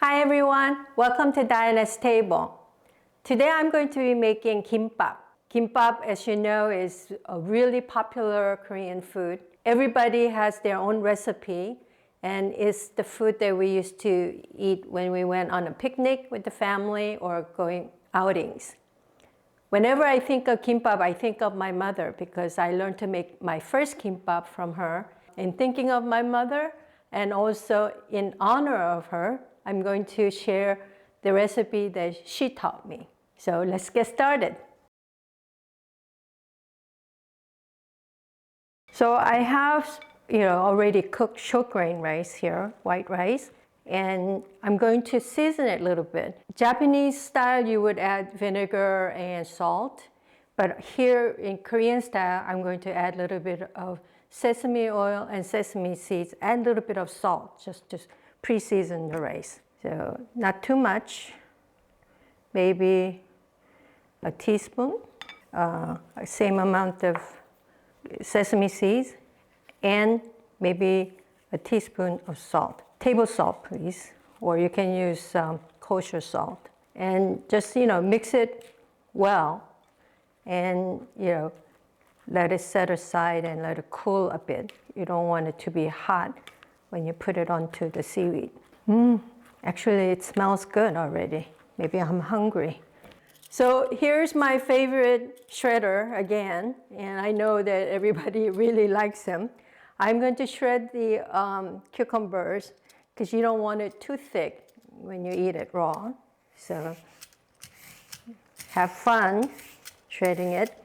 Hi everyone, welcome to Diana's Table. Today I'm going to be making kimbap. Kimbap, as you know, is a really popular Korean food. Everybody has their own recipe, and it's the food that we used to eat when we went on a picnic with the family or going outings. Whenever I think of kimbap, I think of my mother because I learned to make my first kimbap from her. In thinking of my mother and also in honor of her, I'm going to share the recipe that she taught me. So let's get started. So I have, already cooked short grain rice here, white rice, and I'm going to season it a little bit. Japanese style, you would add vinegar and salt, but here in Korean style, I'm going to add a little bit of sesame oil and sesame seeds and a little bit of salt just to pre-season the rice. So not too much, maybe a teaspoon, same amount of sesame seeds, and maybe a teaspoon of salt. Table salt, please, or you can use kosher salt. And just, mix it well and, let it set aside and let it cool a bit. You don't want it to be hot when you put it onto the seaweed. Actually, it smells good already. Maybe I'm hungry. So here's my favorite shredder again, and I know that everybody really likes them. I'm going to shred the cucumbers because you don't want it too thick when you eat it raw. So have fun shredding it.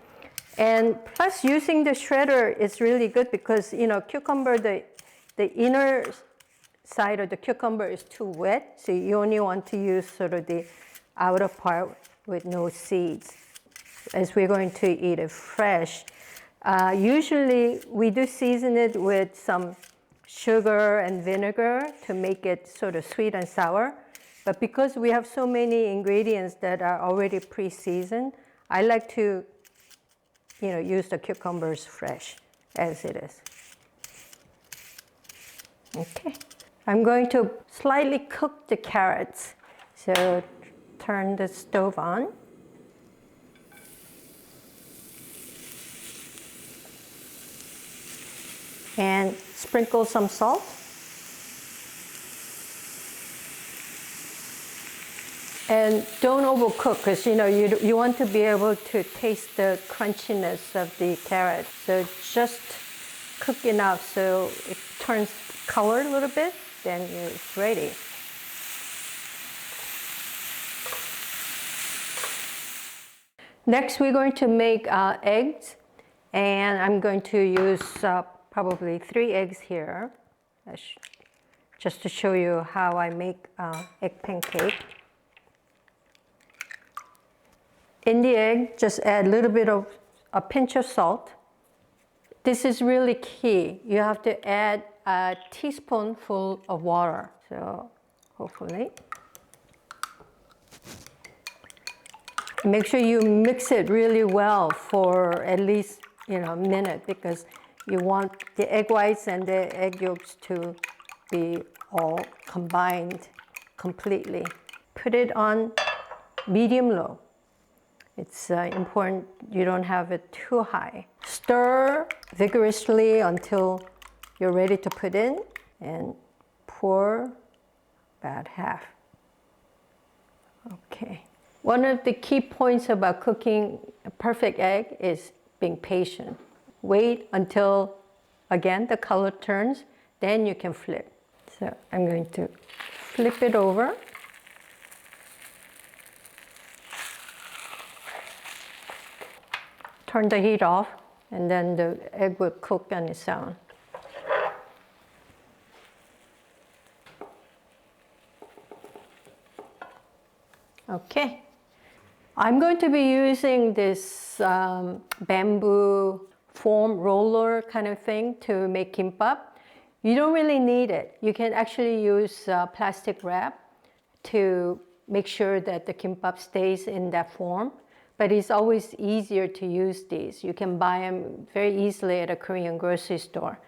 And plus using the shredder is really good because, cucumber, the inner side of the cucumber is too wet, so you only want to use sort of the outer part with no seeds, as we're going to eat it fresh. Usually we do season it with some sugar and vinegar to make it sort of sweet and sour, but because we have so many ingredients that are already pre-seasoned, I like to use the cucumbers fresh as it is. Okay. I'm going to slightly cook the carrots. So turn the stove on. And sprinkle some salt. And don't overcook because you want to be able to taste the crunchiness of the carrot. So just cook enough so it turns color a little bit, then it's ready. Next, we're going to make eggs, and I'm going to use probably 3 eggs here, just to show you how I make egg pancake. In the egg, just add a little bit of a pinch of salt. This is really key. You have to add a teaspoonful of water. So hopefully. Make sure you mix it really well for at least a minute because you want the egg whites and the egg yolks to be all combined completely. Put it on medium-low. It's important you don't have it too high. Stir vigorously until you're ready to put in and pour about half. Okay. One of the key points about cooking a perfect egg is being patient. Wait until, again, the color turns, then you can flip. So I'm going to flip it over. Turn the heat off, and then the egg will cook on its own. Okay. I'm going to be using this bamboo foam roller kind of thing to make kimbap. You don't really need it. You can actually use plastic wrap to make sure that the kimbap stays in that form. But it's always easier to use these. You can buy them very easily at a Korean grocery store.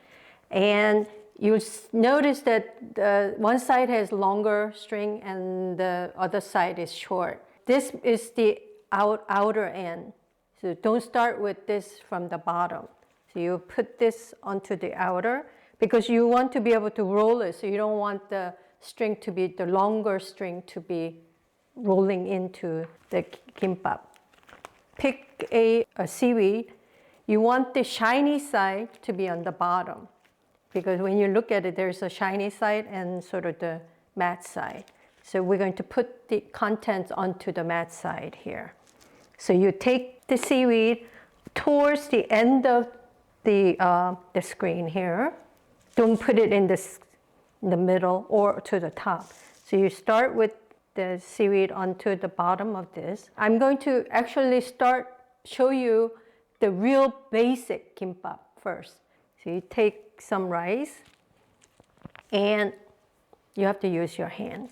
And You'll notice that one side has longer string and the other side is short. This is the outer end. So don't start with this from the bottom. So you put this onto the outer because you want to be able to roll it. So you don't want the string to be, the longer string to be rolling into the kimbap. Pick a seaweed. You want the shiny side to be on the bottom because when you look at it, there's a shiny side and sort of the matte side. So we're going to put the contents onto the matte side here. So you take the seaweed towards the end of the screen here. Don't put it in the middle or to the top. So you start with the seaweed onto the bottom of this. I'm going to actually show you the real basic kimbap first. So you take some rice and you have to use your hands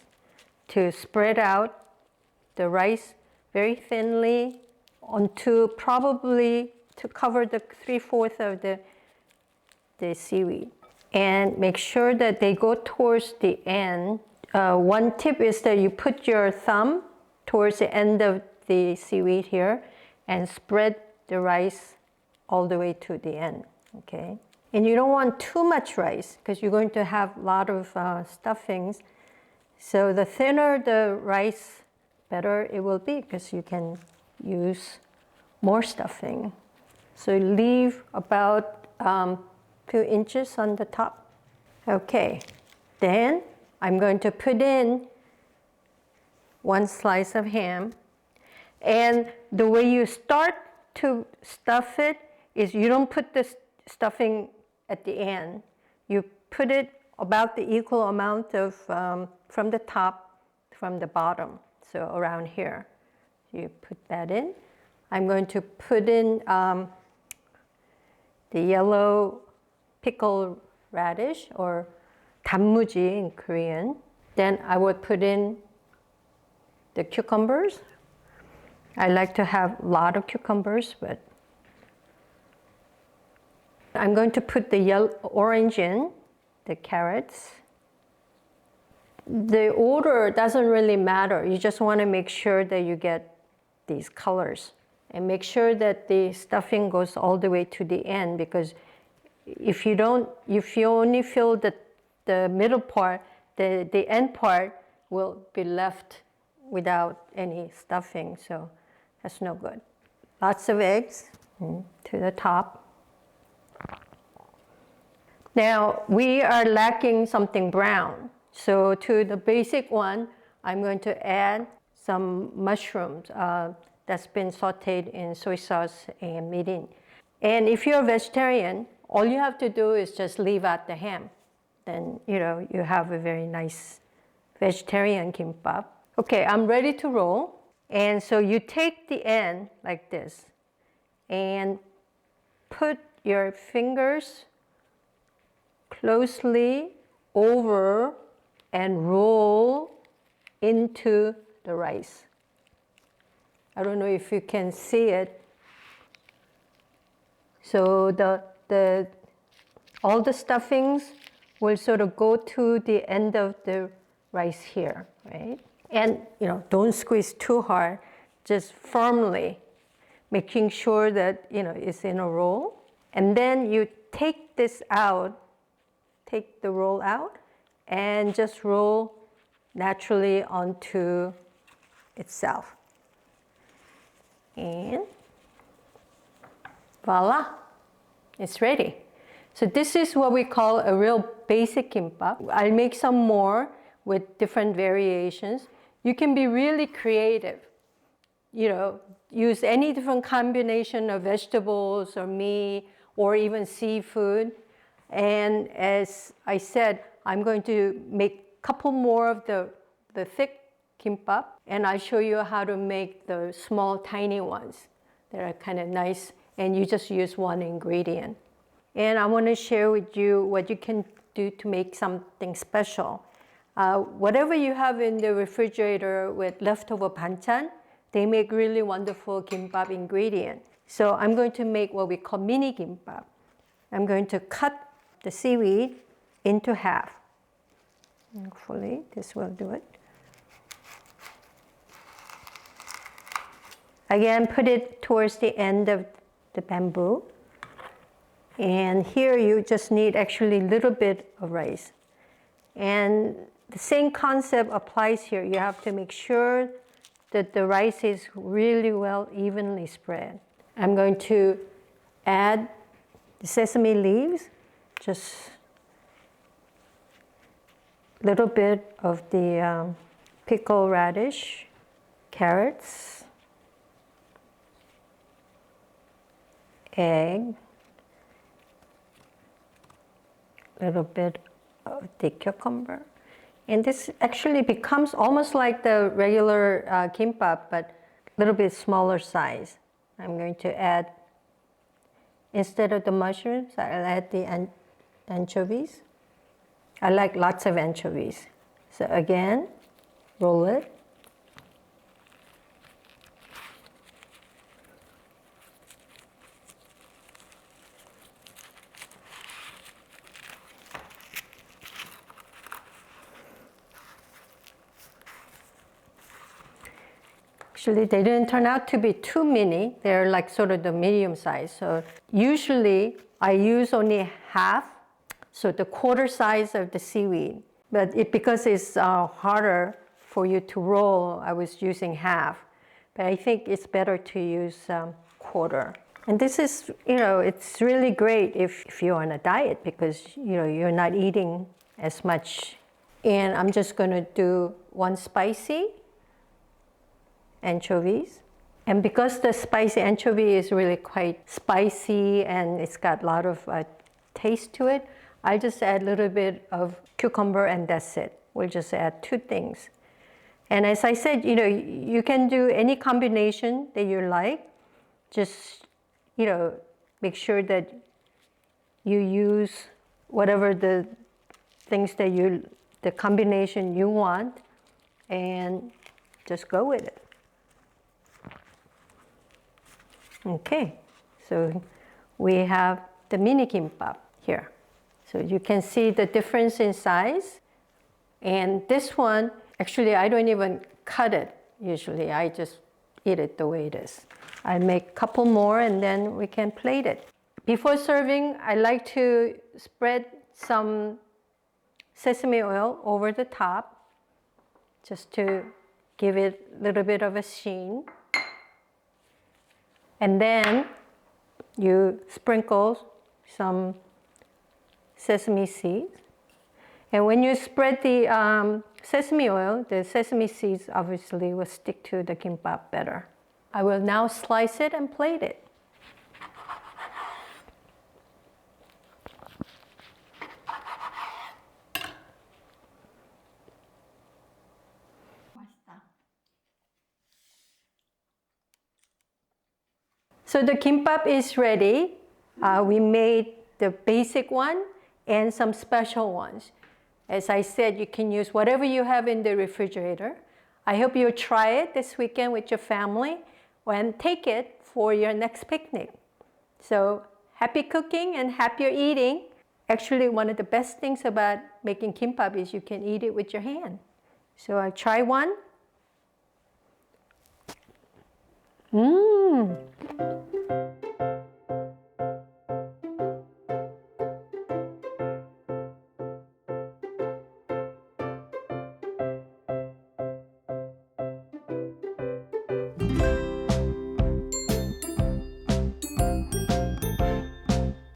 to spread out the rice very thinly onto probably to cover the 3/4 of the seaweed. And make sure that they go towards the end. One tip is that you put your thumb towards the end of the seaweed here and spread the rice all the way to the end, okay? And you don't want too much rice because you're going to have a lot of stuffings. So the thinner the rice, better it will be because you can use more stuffing. So leave about 2 inches on the top. Okay, then I'm going to put in 1 slice of ham. And the way you start to stuff it is you don't put the stuffing at the end. You put it about the equal amount of from the top, from the bottom, so around here. You put that in. I'm going to put in the yellow pickled radish or 단무지 in Korean. Then I would put in the cucumbers. I like to have a lot of cucumbers, but I'm going to put the orange in, the carrots. The order doesn't really matter. You just want to make sure that you get these colors and make sure that the stuffing goes all the way to the end, because if you only fill the middle part, the end part will be left without any stuffing, so that's no good. Lots of eggs to the top. Now we are lacking something brown, so to the basic one, I'm going to add some mushrooms that's been sauteed in soy sauce and mirin. And if you're a vegetarian, all you have to do is just leave out the ham. Then you have a very nice vegetarian kimbap. Okay, I'm ready to roll. And so you take the end like this and put your fingers closely over and roll into the rice. I don't know if you can see it. So all the stuffings will sort of go to the end of the rice here, right? And don't squeeze too hard, just firmly, making sure that it's in a roll. And then you take this out, take the roll out, and just roll naturally onto itself. And voila, it's ready. So this is what we call a real basic kimbap. I'll make some more with different variations. You can be really creative. Use any different combination of vegetables or meat or even seafood. And as I said, I'm going to make a couple more of the thick kimbap, and I'll show you how to make the small, tiny ones that are kind of nice, and you just use one ingredient. And I want to share with you what you can do to make something special. Whatever you have in the refrigerator with leftover banchan, they make really wonderful kimbap ingredient. So I'm going to make what we call mini kimbap. I'm going to cut the seaweed into half. Hopefully this will do it. Again, put it towards the end of the bamboo. And here you just need actually a little bit of rice. And the same concept applies here. You have to make sure that the rice is really well evenly spread. I'm going to add the sesame leaves, just a little bit of the pickled radish, carrots, egg, a little bit of the cucumber. And this actually becomes almost like the regular kimbap, but a little bit smaller size. I'm going to add, instead of the mushrooms, I'll add the anchovies. I like lots of anchovies. So again, roll it. Actually, they didn't turn out to be too many. They're like sort of the medium size. So usually I use only half, so the quarter size of the seaweed. But because it's harder for you to roll, I was using half. But I think it's better to use quarter. And this is, it's really great if you're on a diet because, you're not eating as much. And I'm just going to do one spicy anchovies. And because the spicy anchovy is really quite spicy and it's got a lot of taste to it, I just add a little bit of cucumber and that's it. We'll just add 2 things. And as I said, you can do any combination that you like. Just, make sure that you use whatever the things that the combination you want and just go with it. Okay, so we have the mini kimbap here. So you can see the difference in size. And this one, actually, I don't even cut it usually. I just eat it the way it is. I make a couple more and then we can plate it. Before serving, I like to spread some sesame oil over the top just to give it a little bit of a sheen. And then you sprinkle some sesame seeds. And when you spread the sesame oil, the sesame seeds obviously will stick to the kimbap better. I will now slice it and plate it. So the kimbap is ready. We made the basic one and some special ones. As I said, you can use whatever you have in the refrigerator. I hope you'll try it this weekend with your family and take it for your next picnic. So happy cooking and happier eating. Actually, one of the best things about making kimbap is you can eat it with your hand. So I'll try one. Mmm.